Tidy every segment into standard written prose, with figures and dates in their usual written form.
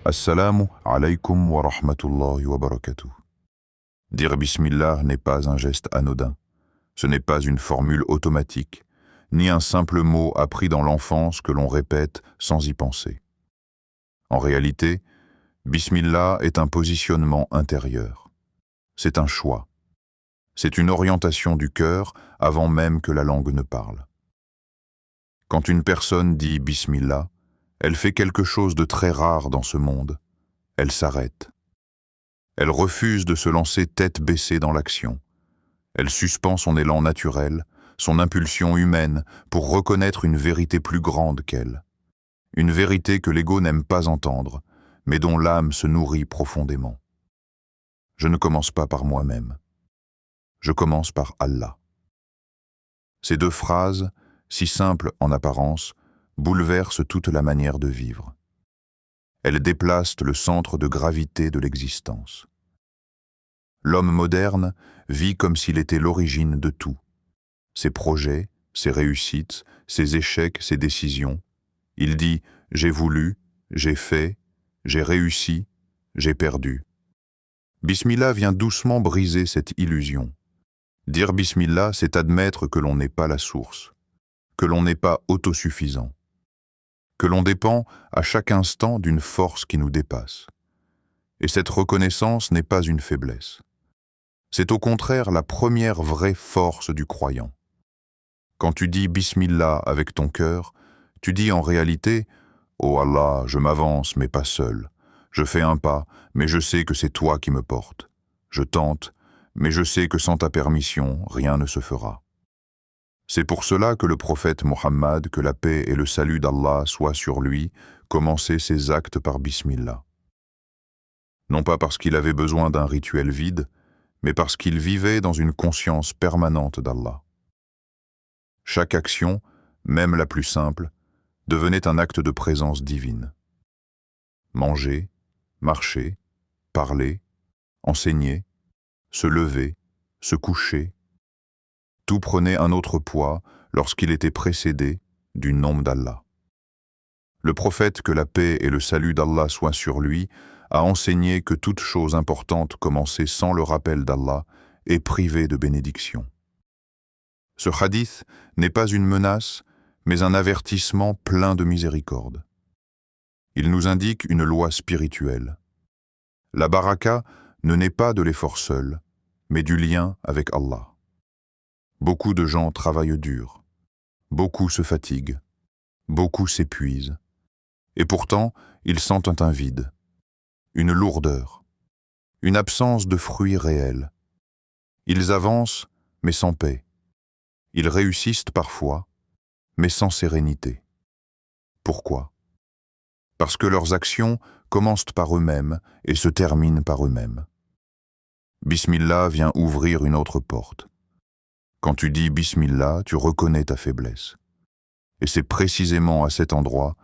Assalamu alaykum wa rahmatullahi wa barakatuh. Dire Bismillah n'est pas un geste anodin. Ce n'est pas une formule automatique, ni un simple mot appris dans l'enfance que l'on répète sans y penser. En réalité, Bismillah est un positionnement intérieur. C'est un choix. C'est une orientation du cœur avant même que la langue ne parle. Quand une personne dit Bismillah, elle fait quelque chose de très rare dans ce monde. Elle s'arrête. Elle refuse de se lancer tête baissée dans l'action. Elle suspend son élan naturel, son impulsion humaine, pour reconnaître une vérité plus grande qu'elle. Une vérité que l'ego n'aime pas entendre, mais dont l'âme se nourrit profondément. Je ne commence pas par moi-même. Je commence par Allah. Ces deux phrases, si simples en apparence, bouleversent toute la manière de vivre. Elles déplacent le centre de gravité de l'existence. L'homme moderne vit comme s'il était l'origine de tout. Ses projets, ses réussites, ses échecs, ses décisions. Il dit « j'ai voulu, j'ai fait, j'ai réussi, j'ai perdu ». Bismillah vient doucement briser cette illusion. Dire Bismillah, c'est admettre que l'on n'est pas la source, que l'on n'est pas autosuffisant, que l'on dépend à chaque instant d'une force qui nous dépasse. Et cette reconnaissance n'est pas une faiblesse. C'est au contraire la première vraie force du croyant. Quand tu dis Bismillah avec ton cœur, tu dis en réalité « Oh Allah, je m'avance mais pas seul. Je fais un pas, mais je sais que c'est toi qui me portes. Je tente, mais je sais que sans ta permission, rien ne se fera. » C'est pour cela que le prophète Mohammed, que la paix et le salut d'Allah soient sur lui, commençait ses actes par Bismillah. Non pas parce qu'il avait besoin d'un rituel vide, mais parce qu'il vivait dans une conscience permanente d'Allah. Chaque action, même la plus simple, devenait un acte de présence divine. Manger, marcher, parler, enseigner, se lever, se coucher, tout prenait un autre poids lorsqu'il était précédé du nom d'Allah. Le prophète, que la paix et le salut d'Allah soient sur lui, a enseigné que toute chose importante commencée sans le rappel d'Allah est privée de bénédiction. Ce hadith n'est pas une menace, mais un avertissement plein de miséricorde. Il nous indique une loi spirituelle. La baraka ne naît pas de l'effort seul, mais du lien avec Allah. Beaucoup de gens travaillent dur, beaucoup se fatiguent, beaucoup s'épuisent, et pourtant ils sentent un vide, une lourdeur, une absence de fruits réels. Ils avancent, mais sans paix. Ils réussissent parfois, mais sans sérénité. Pourquoi? Parce que leurs actions commencent par eux-mêmes et se terminent par eux-mêmes. Bismillah vient ouvrir une autre porte. Quand tu dis Bismillah, tu reconnais ta faiblesse. Et c'est précisément à cet endroit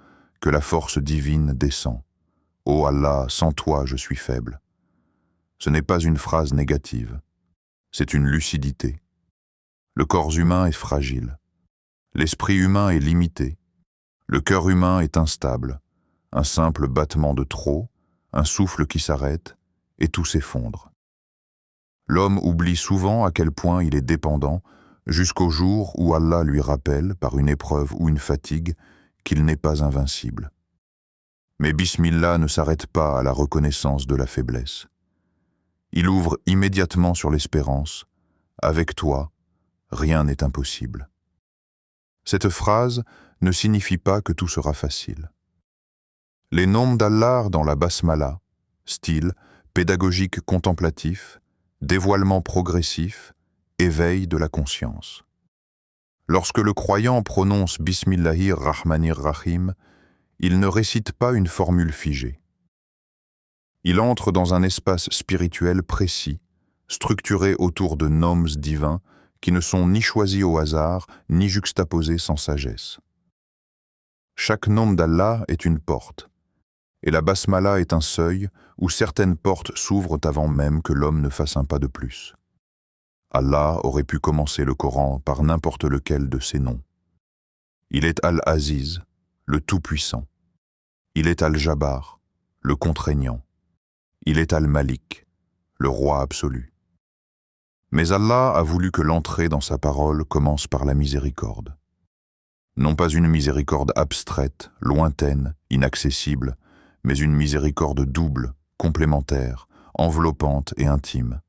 que la force divine descend. « Oh Allah, sans toi je suis faible ». Ce n'est pas une phrase négative, c'est une lucidité. Le corps humain est fragile. L'esprit humain est limité. Le cœur humain est instable. Un simple battement de trop, un souffle qui s'arrête, et tout s'effondre. L'homme oublie souvent à quel point il est dépendant, jusqu'au jour où Allah lui rappelle, par une épreuve ou une fatigue, qu'il n'est pas invincible. Mais Bismillah ne s'arrête pas à la reconnaissance de la faiblesse. Il ouvre immédiatement sur l'espérance. Avec toi, rien n'est impossible. Cette phrase ne signifie pas que tout sera facile. Les noms d'Allah dans la Basmala, style pédagogique contemplatif, dévoilement progressif, éveil de la conscience. Lorsque le croyant prononce Bismillahir Rahmanir Rahim, il ne récite pas une formule figée. Il entre dans un espace spirituel précis, structuré autour de noms divins qui ne sont ni choisis au hasard, ni juxtaposés sans sagesse. Chaque nom d'Allah est une porte, et la Basmala est un seuil où certaines portes s'ouvrent avant même que l'homme ne fasse un pas de plus. Allah aurait pu commencer le Coran par n'importe lequel de ses noms. Il est Al-Aziz, le Tout-Puissant. Il est Al-Jabbar, le contraignant. Il est Al-Malik, le roi absolu. Mais Allah a voulu que l'entrée dans sa parole commence par la miséricorde. Non pas une miséricorde abstraite, lointaine, inaccessible, mais une miséricorde double, complémentaire, enveloppante et intime.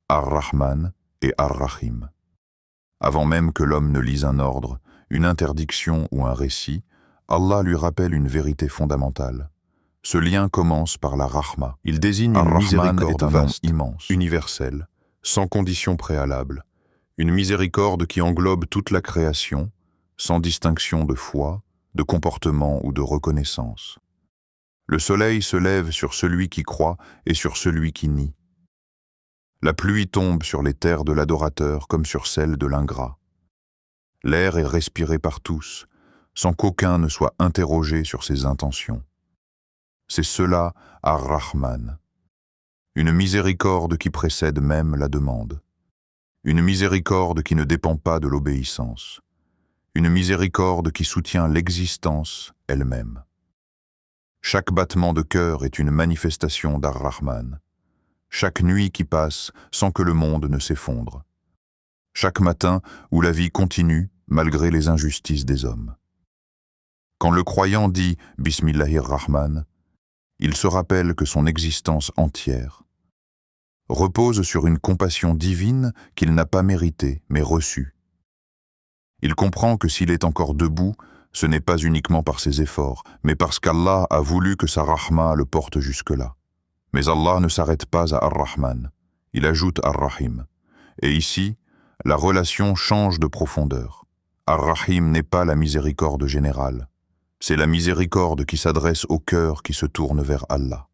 Ar-Rahman et Ar-Rahim. Avant même que l'homme ne lise un ordre, une interdiction ou un récit, Allah lui rappelle une vérité fondamentale. Ce lien commence par la Rahma. Il désigne une miséricorde vaste, immense, universelle, sans condition préalable. Une miséricorde qui englobe toute la création, sans distinction de foi, de comportement ou de reconnaissance. Le soleil se lève sur celui qui croit et sur celui qui nie. La pluie tombe sur les terres de l'adorateur comme sur celles de l'ingrat. L'air est respiré par tous, sans qu'aucun ne soit interrogé sur ses intentions. C'est cela, Ar-Rahman. Une miséricorde qui précède même la demande. Une miséricorde qui ne dépend pas de l'obéissance. Une miséricorde qui soutient l'existence elle-même. Chaque battement de cœur est une manifestation d'Ar-Rahman. Chaque nuit qui passe sans que le monde ne s'effondre. Chaque matin où la vie continue malgré les injustices des hommes. Quand le croyant dit « Bismillahir-Rahman », il se rappelle que son existence entière repose sur une compassion divine qu'il n'a pas méritée mais reçue. Il comprend que s'il est encore debout, ce n'est pas uniquement par ses efforts, mais parce qu'Allah a voulu que sa Rahma le porte jusque-là. Mais Allah ne s'arrête pas à Ar-Rahman, il ajoute Ar-Rahim. Et ici, la relation change de profondeur. Ar-Rahim n'est pas la miséricorde générale. C'est la miséricorde qui s'adresse au cœur qui se tourne vers Allah.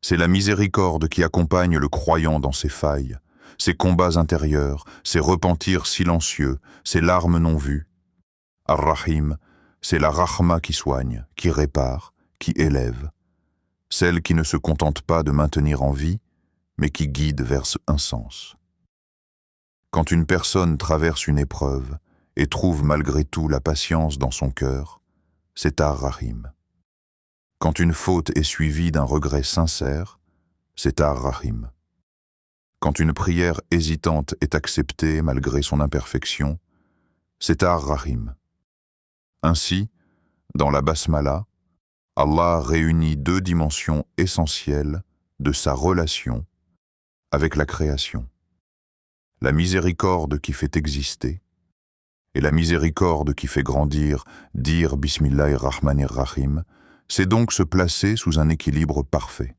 C'est la miséricorde qui accompagne le croyant dans ses failles, ses combats intérieurs, ses repentirs silencieux, ses larmes non vues. Ar-Rahim, c'est la Rahma qui soigne, qui répare, qui élève. Celle qui ne se contente pas de maintenir en vie, mais qui guide vers un sens. Quand une personne traverse une épreuve et trouve malgré tout la patience dans son cœur, c'est Ar-Rahim. Quand une faute est suivie d'un regret sincère, c'est Ar-Rahim. Quand une prière hésitante est acceptée malgré son imperfection, c'est Ar-Rahim. Ainsi, dans la Basmala, Allah réunit deux dimensions essentielles de sa relation avec la création. La miséricorde qui fait exister et la miséricorde qui fait grandir, dire Bismillahir-Rahmanir-Rahim, c'est donc se placer sous un équilibre parfait.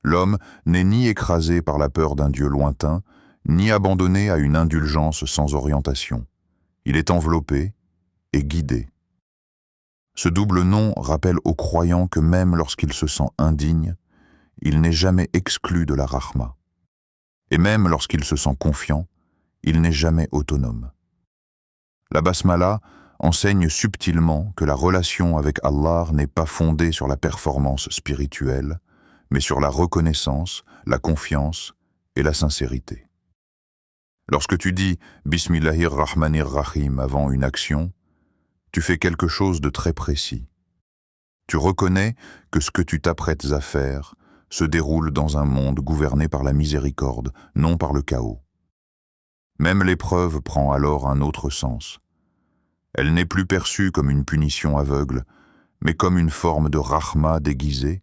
L'homme n'est ni écrasé par la peur d'un Dieu lointain, ni abandonné à une indulgence sans orientation. Il est enveloppé et guidé. Ce double nom rappelle au croyant que même lorsqu'il se sent indigne, il n'est jamais exclu de la Rahma. Et même lorsqu'il se sent confiant, il n'est jamais autonome. La Basmala enseigne subtilement que la relation avec Allah n'est pas fondée sur la performance spirituelle, mais sur la reconnaissance, la confiance et la sincérité. Lorsque tu dis « Bismillahir-Rahmanir-Rahim » avant une action, tu fais quelque chose de très précis. Tu reconnais que ce que tu t'apprêtes à faire se déroule dans un monde gouverné par la miséricorde, non par le chaos. Même l'épreuve prend alors un autre sens. Elle n'est plus perçue comme une punition aveugle, mais comme une forme de rahma déguisée,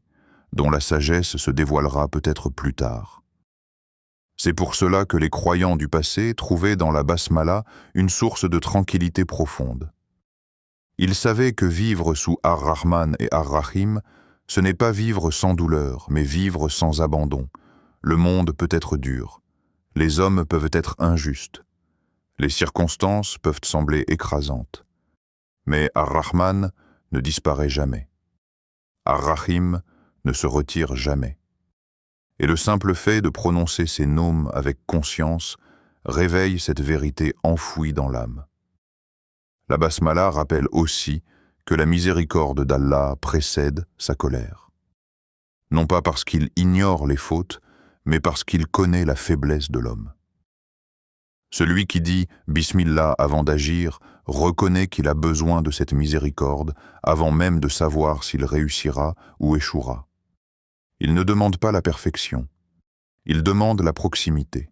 dont la sagesse se dévoilera peut-être plus tard. C'est pour cela que les croyants du passé trouvaient dans la Basmala une source de tranquillité profonde. Ils savaient que vivre sous Ar-Rahman et Ar-Rahim, ce n'est pas vivre sans douleur, mais vivre sans abandon. Le monde peut être dur. Les hommes peuvent être injustes. Les circonstances peuvent sembler écrasantes. Mais Ar-Rahman ne disparaît jamais. Ar-Rahim ne se retire jamais. Et le simple fait de prononcer ces noms avec conscience réveille cette vérité enfouie dans l'âme. La Basmala rappelle aussi que la miséricorde d'Allah précède sa colère. Non pas parce qu'il ignore les fautes, mais parce qu'il connaît la faiblesse de l'homme. Celui qui dit « Bismillah » avant d'agir reconnaît qu'il a besoin de cette miséricorde avant même de savoir s'il réussira ou échouera. Il ne demande pas la perfection, il demande la proximité.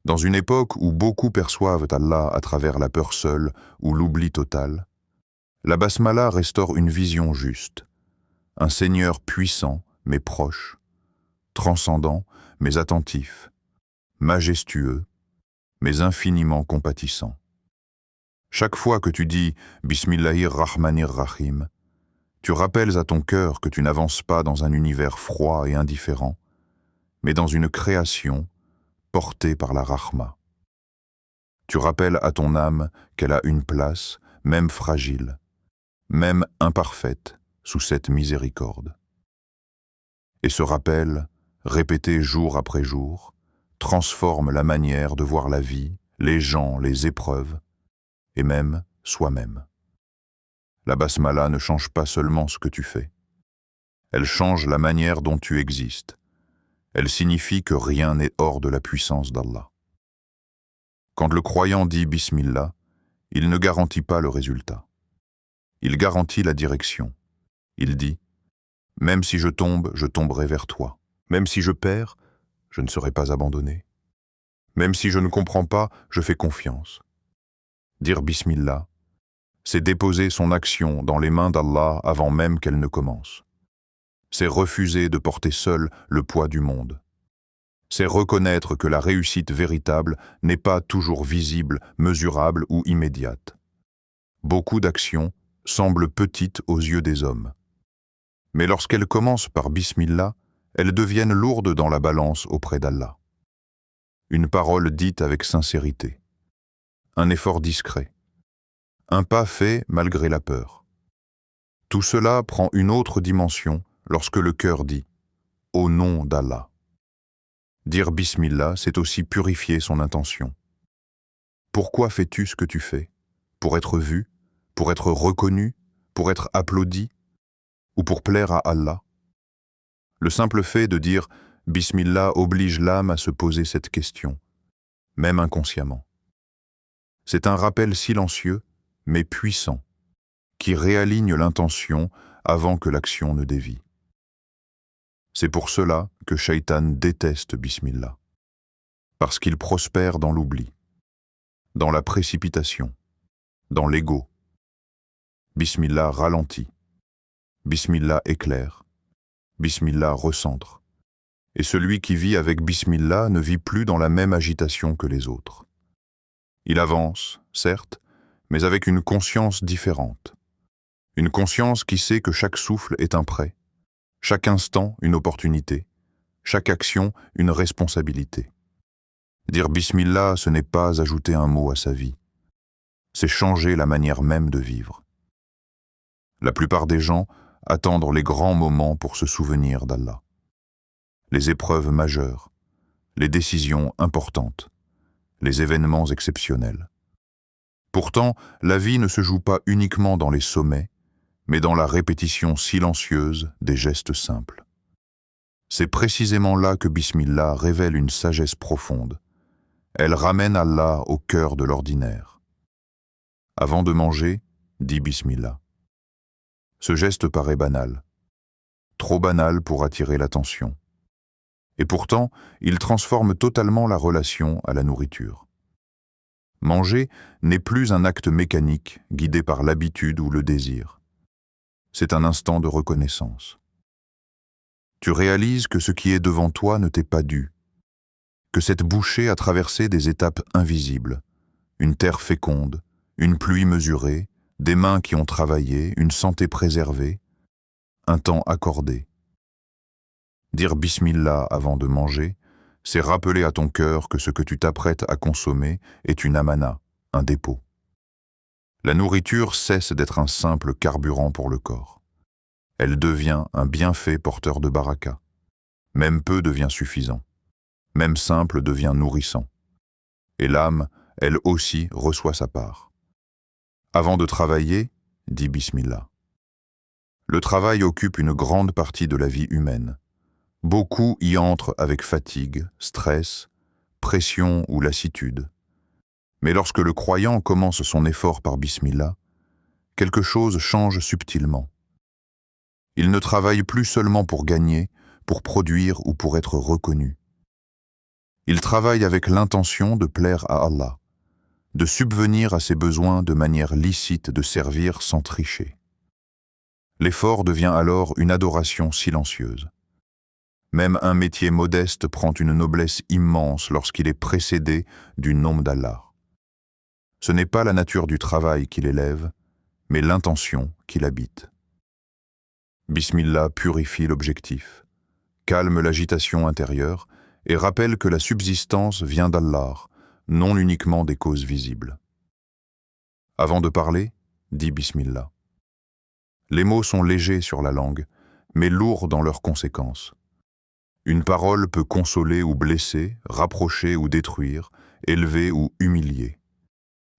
Dans une époque où beaucoup perçoivent Allah à travers la peur seule ou l'oubli total, la basmala restaure une vision juste, un Seigneur puissant mais proche, transcendant mais attentif, majestueux mais infiniment compatissant. Chaque fois que tu dis « Bismillahir Rahmanir Rahim », tu rappelles à ton cœur que tu n'avances pas dans un univers froid et indifférent, mais dans une création portée par la Rahma. Tu rappelles à ton âme qu'elle a une place, même fragile, même imparfaite, sous cette miséricorde. Et ce rappel, répété jour après jour, transforme la manière de voir la vie, les gens, les épreuves, et même soi-même. La basmala ne change pas seulement ce que tu fais. Elle change la manière dont tu existes. Elle signifie que rien n'est hors de la puissance d'Allah. Quand le croyant dit Bismillah, il ne garantit pas le résultat. Il garantit la direction. Il dit « Même si je tombe, je tomberai vers toi. Même si je perds, je ne serai pas abandonné. Même si je ne comprends pas, je fais confiance. » Dire Bismillah, c'est déposer son action dans les mains d'Allah avant même qu'elle ne commence. C'est refuser de porter seul le poids du monde. C'est reconnaître que la réussite véritable n'est pas toujours visible, mesurable ou immédiate. Beaucoup d'actions semblent petites aux yeux des hommes. Mais lorsqu'elles commencent par Bismillah, elles deviennent lourdes dans la balance auprès d'Allah. Une parole dite avec sincérité. Un effort discret. Un pas fait malgré la peur. Tout cela prend une autre dimension lorsque le cœur dit « Au nom d'Allah ». Dire Bismillah, c'est aussi purifier son intention. Pourquoi fais-tu ce que tu fais? Pour être vu? Pour être reconnu? Pour être applaudi? Ou pour plaire à Allah? Le simple fait de dire Bismillah oblige l'âme à se poser cette question, même inconsciemment. C'est un rappel silencieux, mais puissant, qui réaligne l'intention avant que l'action ne dévie. C'est pour cela que Shaitan déteste Bismillah, parce qu'il prospère dans l'oubli, dans la précipitation, dans l'ego. Bismillah ralentit, Bismillah éclaire, Bismillah recentre. Et celui qui vit avec Bismillah ne vit plus dans la même agitation que les autres. Il avance, certes, mais avec une conscience différente. Une conscience qui sait que chaque souffle est un prêt, chaque instant une opportunité, chaque action une responsabilité. Dire Bismillah, ce n'est pas ajouter un mot à sa vie. C'est changer la manière même de vivre. La plupart des gens attendent les grands moments pour se souvenir d'Allah. Les épreuves majeures, les décisions importantes, les événements exceptionnels. Pourtant, la vie ne se joue pas uniquement dans les sommets, mais dans la répétition silencieuse des gestes simples. C'est précisément là que Bismillah révèle une sagesse profonde. Elle ramène Allah au cœur de l'ordinaire. Avant de manger, dis Bismillah. Ce geste paraît banal, trop banal pour attirer l'attention. Et pourtant, il transforme totalement la relation à la nourriture. Manger n'est plus un acte mécanique guidé par l'habitude ou le désir. C'est un instant de reconnaissance. Tu réalises que ce qui est devant toi ne t'est pas dû, que cette bouchée a traversé des étapes invisibles, une terre féconde, une pluie mesurée, des mains qui ont travaillé, une santé préservée, un temps accordé. Dire Bismillah avant de manger, c'est rappeler à ton cœur que ce que tu t'apprêtes à consommer est une amana, un dépôt. La nourriture cesse d'être un simple carburant pour le corps. Elle devient un bienfait porteur de baraka. Même peu devient suffisant. Même simple devient nourrissant. Et l'âme, elle aussi, reçoit sa part. Avant de travailler, dis Bismillah. Le travail occupe une grande partie de la vie humaine. Beaucoup y entrent avec fatigue, stress, pression ou lassitude. Mais lorsque le croyant commence son effort par Bismillah, quelque chose change subtilement. Il ne travaille plus seulement pour gagner, pour produire ou pour être reconnu. Il travaille avec l'intention de plaire à Allah, de subvenir à ses besoins de manière licite, de servir sans tricher. L'effort devient alors une adoration silencieuse. Même un métier modeste prend une noblesse immense lorsqu'il est précédé du nom d'Allah. Ce n'est pas la nature du travail qui l'élève, mais l'intention qui l'habite. Bismillah purifie l'objectif, calme l'agitation intérieure et rappelle que la subsistance vient d'Allah, non uniquement des causes visibles. Avant de parler, dis Bismillah. Les mots sont légers sur la langue, mais lourds dans leurs conséquences. Une parole peut consoler ou blesser, rapprocher ou détruire, élever ou humilier.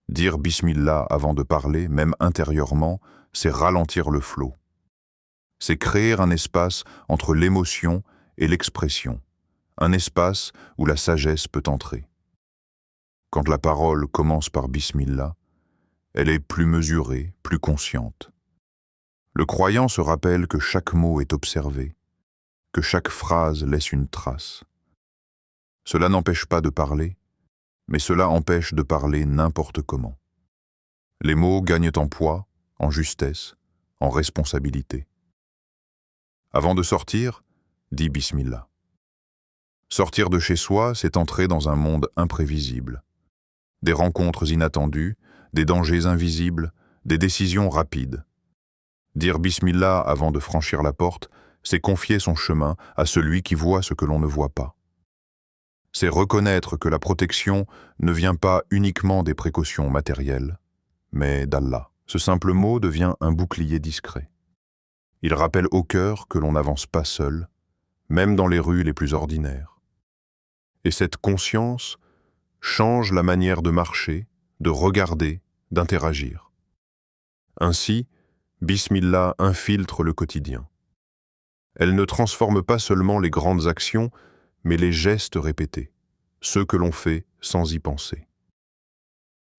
Dire Bismillah avant de parler, même intérieurement, c'est ralentir le flot. C'est créer un espace entre l'émotion et l'expression, un espace où la sagesse peut entrer. Quand la parole commence par Bismillah, elle est plus mesurée, plus consciente. Le croyant se rappelle que chaque mot est observé, que chaque phrase laisse une trace. Cela n'empêche pas de parler, mais cela empêche de parler n'importe comment. Les mots gagnent en poids, en justesse, en responsabilité. Avant de sortir, dis Bismillah. Sortir de chez soi, c'est entrer dans un monde imprévisible. Des rencontres inattendues, des dangers invisibles, des décisions rapides. Dire Bismillah avant de franchir la porte, c'est confier son chemin à celui qui voit ce que l'on ne voit pas. C'est reconnaître que la protection ne vient pas uniquement des précautions matérielles, mais d'Allah. Ce simple mot devient un bouclier discret. Il rappelle au cœur que l'on n'avance pas seul, même dans les rues les plus ordinaires. Et cette conscience change la manière de marcher, de regarder, d'interagir. Ainsi, Bismillah infiltre le quotidien. Elle ne transforme pas seulement les grandes actions, mais les gestes répétés, ceux que l'on fait sans y penser.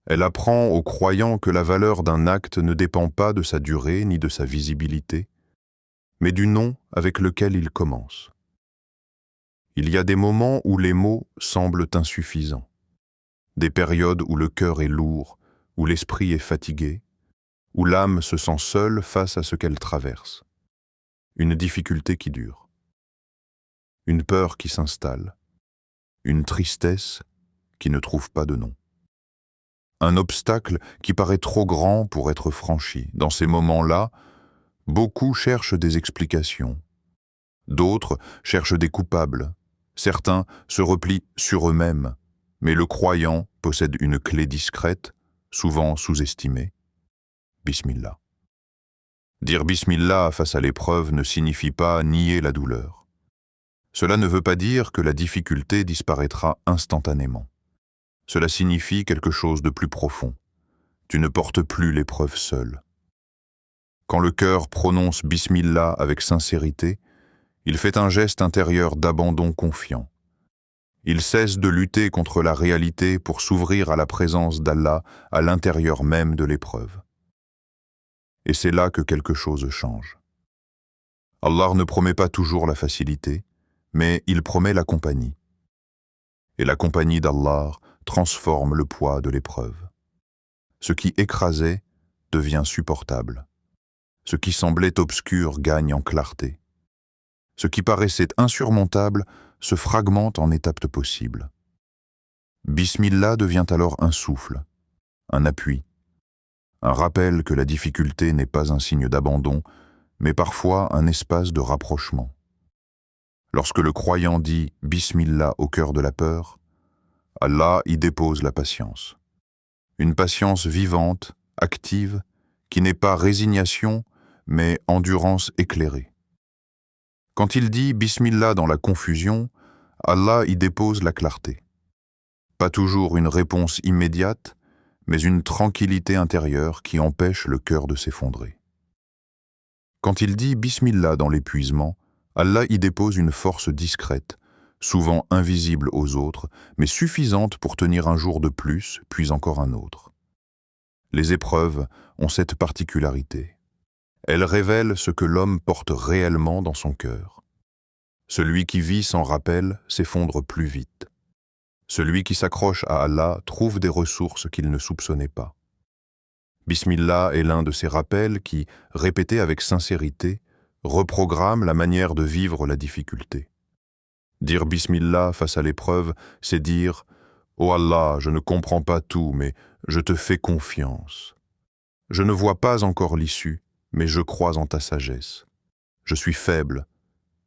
Elle apprend aux croyants que la valeur d'un acte ne dépend pas de sa durée ni de sa visibilité, mais du nom avec lequel il commence. Il y a des moments où les mots semblent insuffisants, des périodes où le cœur est lourd, où l'esprit est fatigué, où l'âme se sent seule face à ce qu'elle traverse. Une difficulté qui dure, une peur qui s'installe, une tristesse qui ne trouve pas de nom. Un obstacle qui paraît trop grand pour être franchi. Dans ces moments-là, beaucoup cherchent des explications. D'autres cherchent des coupables. Certains se replient sur eux-mêmes. Mais le croyant possède une clé discrète, souvent sous-estimée. Bismillah. Dire Bismillah face à l'épreuve ne signifie pas nier la douleur. Cela ne veut pas dire que la difficulté disparaîtra instantanément. Cela signifie quelque chose de plus profond. Tu ne portes plus l'épreuve seule. Quand le cœur prononce Bismillah avec sincérité, il fait un geste intérieur d'abandon confiant. Il cesse de lutter contre la réalité pour s'ouvrir à la présence d'Allah à l'intérieur même de l'épreuve. Et c'est là que quelque chose change. Allah ne promet pas toujours la facilité, mais il promet la compagnie. Et la compagnie d'Allah transforme le poids de l'épreuve. Ce qui écrasait devient supportable. Ce qui semblait obscur gagne en clarté. Ce qui paraissait insurmontable se fragmente en étapes possibles. Bismillah devient alors un souffle, un appui, un rappel que la difficulté n'est pas un signe d'abandon, mais parfois un espace de rapprochement. Lorsque le croyant dit « Bismillah » au cœur de la peur, Allah y dépose la patience. Une patience vivante, active, qui n'est pas résignation, mais endurance éclairée. Quand il dit « Bismillah » dans la confusion, Allah y dépose la clarté. Pas toujours une réponse immédiate, mais une tranquillité intérieure qui empêche le cœur de s'effondrer. Quand il dit « Bismillah » dans l'épuisement, Allah y dépose une force discrète, souvent invisible aux autres, mais suffisante pour tenir un jour de plus, puis encore un autre. Les épreuves ont cette particularité. Elle révèle ce que l'homme porte réellement dans son cœur. Celui qui vit sans rappel s'effondre plus vite. Celui qui s'accroche à Allah trouve des ressources qu'il ne soupçonnait pas. Bismillah est l'un de ces rappels qui, répétés avec sincérité, reprogramment la manière de vivre la difficulté. Dire Bismillah face à l'épreuve, c'est dire « Oh Allah, je ne comprends pas tout, mais je te fais confiance. Je ne vois pas encore l'issue, mais je crois en ta sagesse. Je suis faible,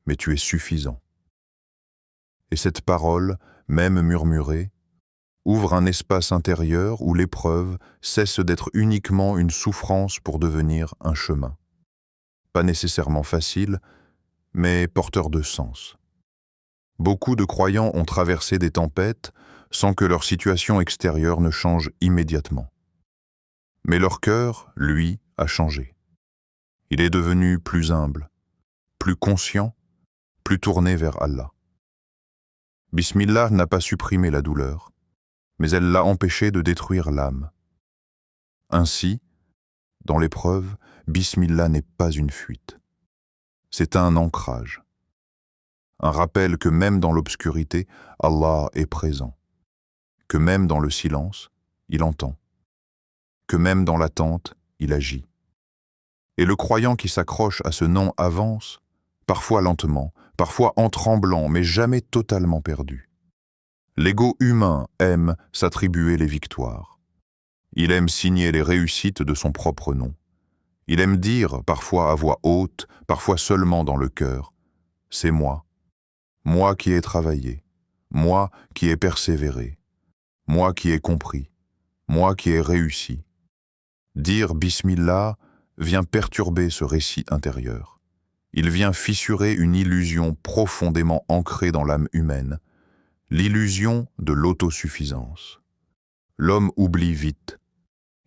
mais tu es suffisant. » Et cette parole, même murmurée, ouvre un espace intérieur où l'épreuve cesse d'être uniquement une souffrance pour devenir un chemin. Pas nécessairement facile, mais porteur de sens. Beaucoup de croyants ont traversé des tempêtes sans que leur situation extérieure ne change immédiatement. Mais leur cœur, lui, a changé. Il est devenu plus humble, plus conscient, plus tourné vers Allah. Bismillah n'a pas supprimé la douleur, mais elle l'a empêché de détruire l'âme. Ainsi, dans l'épreuve, Bismillah n'est pas une fuite. C'est un ancrage. Un rappel que même dans l'obscurité, Allah est présent. Que même dans le silence, il entend. Que même dans l'attente, il agit. Et le croyant qui s'accroche à ce nom avance, parfois lentement, parfois en tremblant, mais jamais totalement perdu. L'ego humain aime s'attribuer les victoires. Il aime signer les réussites de son propre nom. Il aime dire, parfois à voix haute, parfois seulement dans le cœur, « C'est moi. Moi qui ai travaillé. Moi qui ai persévéré. Moi qui ai compris. Moi qui ai réussi. » Dire Bismillah vient perturber ce récit intérieur. Il vient fissurer une illusion profondément ancrée dans l'âme humaine, l'illusion de l'autosuffisance. L'homme oublie vite.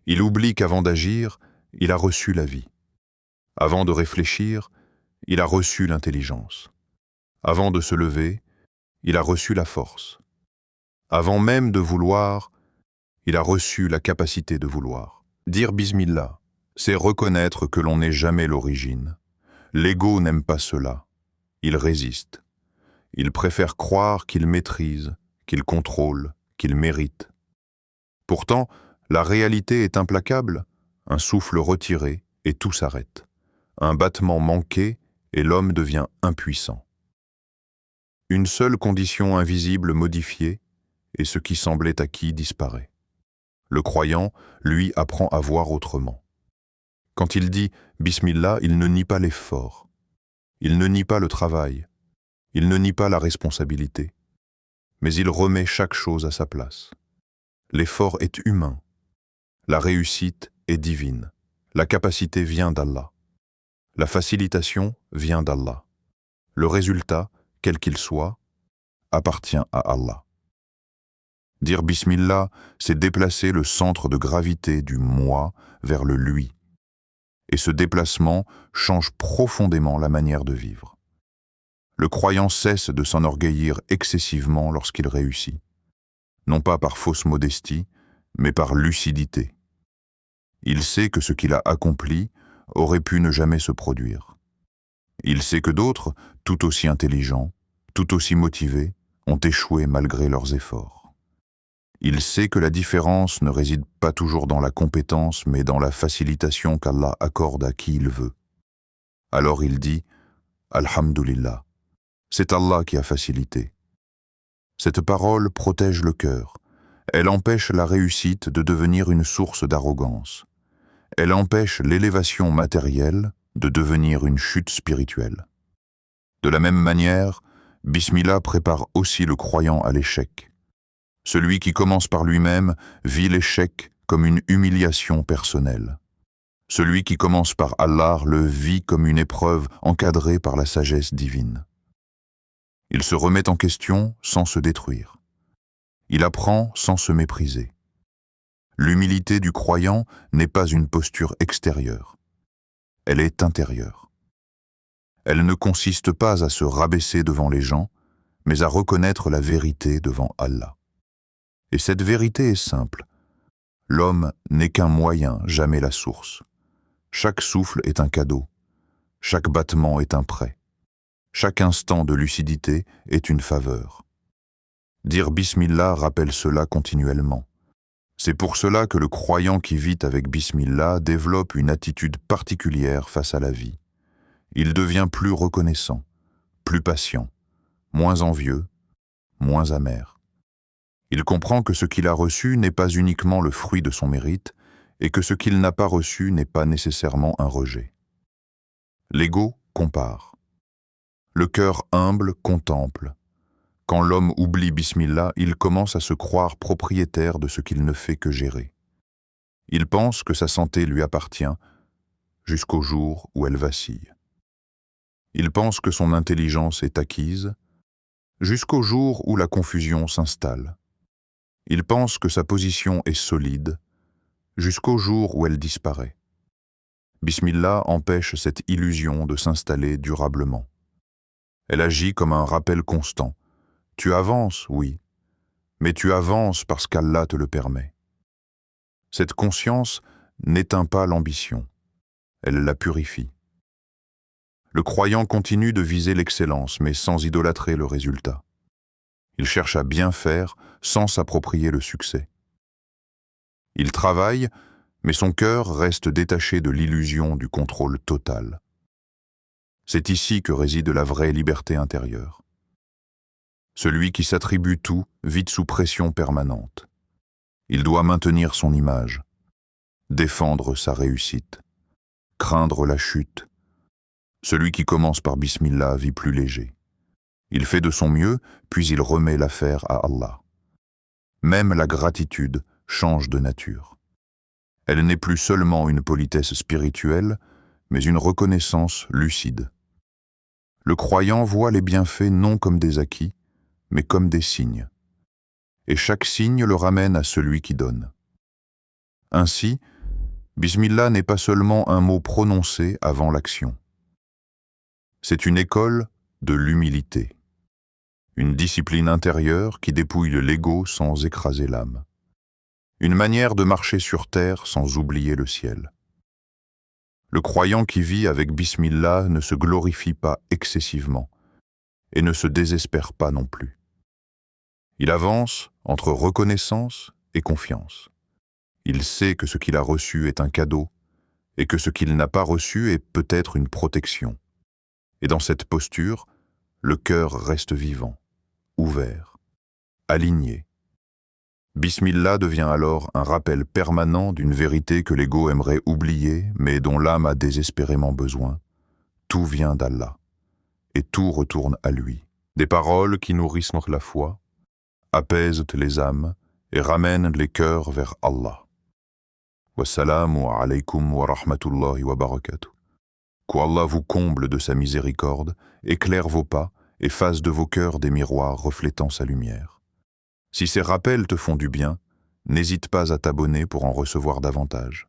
Il oublie qu'avant d'agir, il a reçu la vie. Avant de réfléchir, il a reçu l'intelligence. Avant de se lever, il a reçu la force. Avant même de vouloir, il a reçu la capacité de vouloir. Dire Bismillah, c'est reconnaître que l'on n'est jamais l'origine. L'ego n'aime pas cela. Il résiste. Il préfère croire qu'il maîtrise, qu'il contrôle, qu'il mérite. Pourtant, la réalité est implacable. Un souffle retiré et tout s'arrête. Un battement manqué et l'homme devient impuissant. Une seule condition invisible modifiée et ce qui semblait acquis disparaît. Le croyant, lui, apprend à voir autrement. Quand il dit « Bismillah », il ne nie pas l'effort. Il ne nie pas le travail. Il ne nie pas la responsabilité. Mais il remet chaque chose à sa place. L'effort est humain. La réussite est divine. La capacité vient d'Allah. La facilitation vient d'Allah. Le résultat, quel qu'il soit, appartient à Allah. Dire Bismillah, c'est déplacer le centre de gravité du moi vers le lui. Et ce déplacement change profondément la manière de vivre. Le croyant cesse de s'enorgueillir excessivement lorsqu'il réussit, non pas par fausse modestie, mais par lucidité. Il sait que ce qu'il a accompli aurait pu ne jamais se produire. Il sait que d'autres, tout aussi intelligents, tout aussi motivés, ont échoué malgré leurs efforts. Il sait que la différence ne réside pas toujours dans la compétence, mais dans la facilitation qu'Allah accorde à qui il veut. Alors il dit « Alhamdulillah ». C'est Allah qui a facilité. Cette parole protège le cœur. Elle empêche la réussite de devenir une source d'arrogance. Elle empêche l'élévation matérielle de devenir une chute spirituelle. De la même manière, Bismillah prépare aussi le croyant à l'échec. Celui qui commence par lui-même vit l'échec comme une humiliation personnelle. Celui qui commence par Allah le vit comme une épreuve encadrée par la sagesse divine. Il se remet en question sans se détruire. Il apprend sans se mépriser. L'humilité du croyant n'est pas une posture extérieure. Elle est intérieure. Elle ne consiste pas à se rabaisser devant les gens, mais à reconnaître la vérité devant Allah. Et cette vérité est simple. L'homme n'est qu'un moyen, jamais la source. Chaque souffle est un cadeau. Chaque battement est un prêt. Chaque instant de lucidité est une faveur. Dire Bismillah rappelle cela continuellement. C'est pour cela que le croyant qui vit avec Bismillah développe une attitude particulière face à la vie. Il devient plus reconnaissant, plus patient, moins envieux, moins amer. Il comprend que ce qu'il a reçu n'est pas uniquement le fruit de son mérite et que ce qu'il n'a pas reçu n'est pas nécessairement un rejet. L'ego compare. Le cœur humble contemple. Quand l'homme oublie Bismillah, il commence à se croire propriétaire de ce qu'il ne fait que gérer. Il pense que sa santé lui appartient jusqu'au jour où elle vacille. Il pense que son intelligence est acquise jusqu'au jour où la confusion s'installe. Il pense que sa position est solide jusqu'au jour où elle disparaît. Bismillah empêche cette illusion de s'installer durablement. Elle agit comme un rappel constant. Tu avances, oui, mais tu avances parce qu'Allah te le permet. Cette conscience n'éteint pas l'ambition, elle la purifie. Le croyant continue de viser l'excellence, mais sans idolâtrer le résultat. Il cherche à bien faire sans s'approprier le succès. Il travaille, mais son cœur reste détaché de l'illusion du contrôle total. C'est ici que réside la vraie liberté intérieure. Celui qui s'attribue tout vit sous pression permanente. Il doit maintenir son image, défendre sa réussite, craindre la chute. Celui qui commence par Bismillah vit plus léger. Il fait de son mieux, puis il remet l'affaire à Allah. Même la gratitude change de nature. Elle n'est plus seulement une politesse spirituelle, mais une reconnaissance lucide. Le croyant voit les bienfaits non comme des acquis, mais comme des signes. Et chaque signe le ramène à celui qui donne. Ainsi, Bismillah n'est pas seulement un mot prononcé avant l'action. C'est une école de l'humilité, une discipline intérieure qui dépouille l'ego sans écraser l'âme, une manière de marcher sur terre sans oublier le ciel. Le croyant qui vit avec Bismillah ne se glorifie pas excessivement et ne se désespère pas non plus. Il avance entre reconnaissance et confiance. Il sait que ce qu'il a reçu est un cadeau et que ce qu'il n'a pas reçu est peut-être une protection. Et dans cette posture, le cœur reste vivant, ouvert, aligné. Bismillah devient alors un rappel permanent d'une vérité que l'ego aimerait oublier, mais dont l'âme a désespérément besoin. Tout vient d'Allah, et tout retourne à lui. Des paroles qui nourrissent la foi, apaisent les âmes et ramènent les cœurs vers Allah. Wassalamu alaykum wa rahmatullahi wa barakatuh. Qu'Allah vous comble de sa miséricorde, éclaire vos pas et fasse de vos cœurs des miroirs reflétant sa lumière. Si ces rappels te font du bien, n'hésite pas à t'abonner pour en recevoir davantage.